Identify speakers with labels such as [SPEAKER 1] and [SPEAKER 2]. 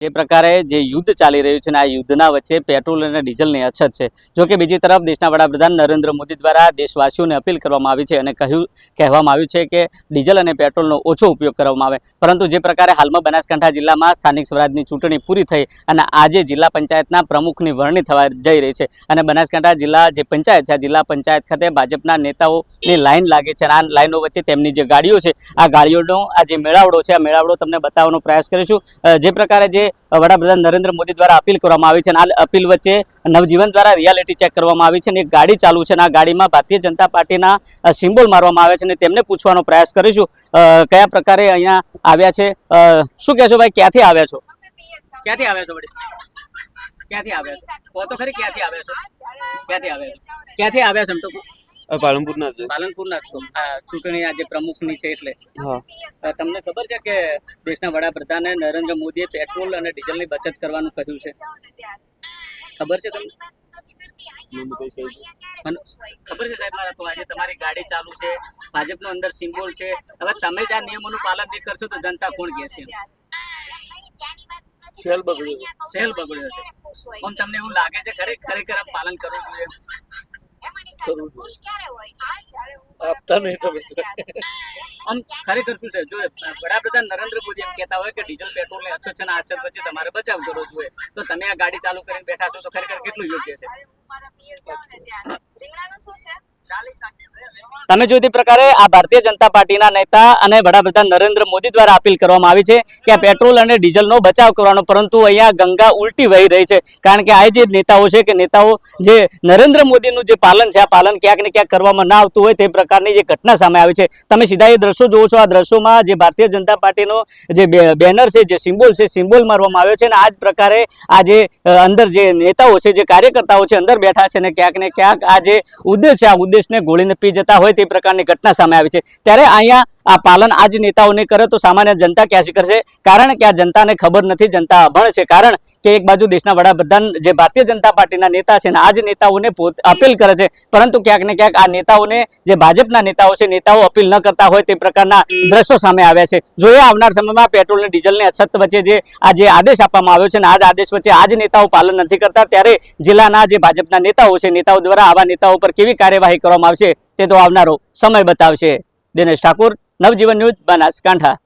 [SPEAKER 1] જે પ્રકારે જે યુદ્ધ ચાલી રહ્યું છે ને આ યુદ્ધના વચ્ચે પેટ્રોલ અને ડીઝલની અછત છે। જો કે બીજી તરફ દેશના વડાપ્રધાન નરેન્દ્ર મોદી દ્વારા દેશવાસીઓને અપીલ કરવામાં આવી છે અને કહેવામાં આવ્યું છે કે ડીઝલ અને પેટ્રોલનો ઓછો ઉપયોગ કરવામાં આવે। પરંતુ જે પ્રકારે હાલમાં બનાસકાંઠા જિલ્લામાં સ્થાનિક સ્વરાજની ચૂંટણી પૂરી થઈ અને આજે જિલ્લા પંચાયતના પ્રમુખની વરણી થવા જઈ રહી છે અને બનાસકાંઠા જિલ્લા જે પંચાયત છે આ જિલ્લા પંચાયત ખાતે ભાજપના નેતાઓની લાઈન લાગે છે અને આ લાઈનો વચ્ચે તેમની જે ગાડીઓ છે આ ગાડીઓનો આ જે મેળાવડો છે આ મેળાવડો તમને બતાવવાનો પ્રયાસ કરીશું। જે પ્રકારે જે વડાપ્રધાન નરેન્દ્ર મોદી દ્વારા અપીલ કરવામાં આવી છે અને આ અપીલ વચ્ચે નવજીવન દ્વારા રિયાલિટી ચેક કરવામાં આવી છે અને એક ગાડી ચાલુ છે અને આ ગાડીમાં ભારતીય જનતા પાર્ટીના સિમ્બોલ મારવામાં આવે છે અને તેમને પૂછવાનો પ્રયાસ કરીશું કયા પ્રકારે અહીંયા આવ્યા છે। શું કહેશો ભાઈ, ક્યાંથી આવ્યા છો? ક્યાંથી આવ્યા છો વડી? ક્યાંથી આવ્યા છો? તો ખરી ક્યાંથી આવ્યા છો? ક્યાંથી આવ્યા છો? ક્યાંથી આવ્યા છો? એમ તો
[SPEAKER 2] પાલનપુરના છે।
[SPEAKER 1] પાલનપુરના છો। આ ચૂંટણી આજે પ્રમુખની છે એટલે
[SPEAKER 2] હા,
[SPEAKER 1] તમને ખબર છે કે દેશના વડાપ્રધાને નરેન્દ્ર મોદીએ પેટ્રોલ અને ડીઝલની બચત કરવાનું કહ્યું છે? ખબર છે તમને? ખબર છે સાહેબ? મારા તો આજે તમારી ગાડી ચાલુ છે, ભાજપનો અંદર સિમ્બોલ છે। હવે તમે જ આ નિયમોનું પાલન નહીં કરશો તો જનતા કોણ કહેશે?
[SPEAKER 2] સેલ બગડ્યો
[SPEAKER 1] છે। આમ તમને એવું લાગે છે ખરેખર આમ પાલન કરવું જોઈએ?
[SPEAKER 2] આપતા નહીં તો
[SPEAKER 1] આમ ખરેખર શું છે? જો વડાપ્રધાન નરેન્દ્ર મોદી એમ કહેતા હોય કે ડીઝલ પેટ્રોલની અછત છે ને આ અછત વચ્ચે તમારે બચાવ કરવો જોઈએ, તો તમે આ ગાડી ચાલુ કરીને બેઠા છો તો ખરેખર કેટલું યોગ્ય છે? તમે જો તે પ્રકારે આ ભારતીય જનતા પાર્ટીના નેતા અને વડાપ્રધાન નરેન્દ્ર મોદી દ્વારા અપીલ કરવામાં આવી છે કે આ પેટ્રોલ અને ડીઝલનો બચાવ કરવાનો, પરંતુ અહીંયા ગંગા ઉલટી વહી રહી છે। કારણ કે આ જે નેતાઓ છે કે નેતાઓ જે નરેન્દ્ર મોદીનું જે પાલન છે આ પાલન ક્યાંક ને ક્યાંક કરવામાં ના આવતું હોય તે પ્રકારની જે ઘટના સામે આવી છે। તમે સીધા એ દ્રશ્યો જુઓ છો, આ દ્રશ્યોમાં જે ભારતીય જનતા પાર્ટીનો જે બેનર છે, જે સિમ્બોલ છે, સિમ્બોલ મારવામાં આવ્યો છે અને આ જ પ્રકારે આ જે અંદર જે નેતાઓ છે, જે કાર્યકર્તાઓ છે અંદર બેઠા છે અને ક્યાંક ને ક્યાંક આ જે ઉદ્દેશ છે આ ઉદ્દેશને ગોળીને પી જતા હોય તે પ્રકારની ઘટના સામે આવી છે। ત્યારે અહીંયા આ પાલન આ જ નેતાઓ નહીં કરે તો સામાન્ય જનતા ક્યાંથી કરશે? કારણ કે આ જનતાને ખબર નથી, જનતા અભણ છે। કારણ કે એક બાજુ દેશના વડાપ્રધાન જે ભારતીય જનતા પાર્ટીના નેતા છે ને આ જ નેતાઓને અપીલ કરે છે, પરંતુ ક્યાંક ને ક્યાંક આ નેતાઓને જે ભાજપના નેતાઓ છે નેતાઓ અપીલ ન કરતા હોય તે પ્રકારના દ્રશ્યો સામે આવ્યા છે। જોઈએ આવનાર સમયમાં પેટ્રોલ અને ડીઝલની અછત વચ્ચે જે આ જે આદેશ આપવામાં આવ્યો છે ને આ જ આદેશ વચ્ચે આ જ નેતાઓ પાલન નથી કરતા, ત્યારે જિલ્લાના જે ભાજપના નેતાઓ છે નેતાઓ દ્વારા આવા નેતાઓ પર કેવી કાર્યવાહી કરવામાં આવશે તે તો આવનારો સમય બતાવશે। દિનેશ ઠાકોર, નવજીવન ન્યૂઝ, બનાસકાંઠા।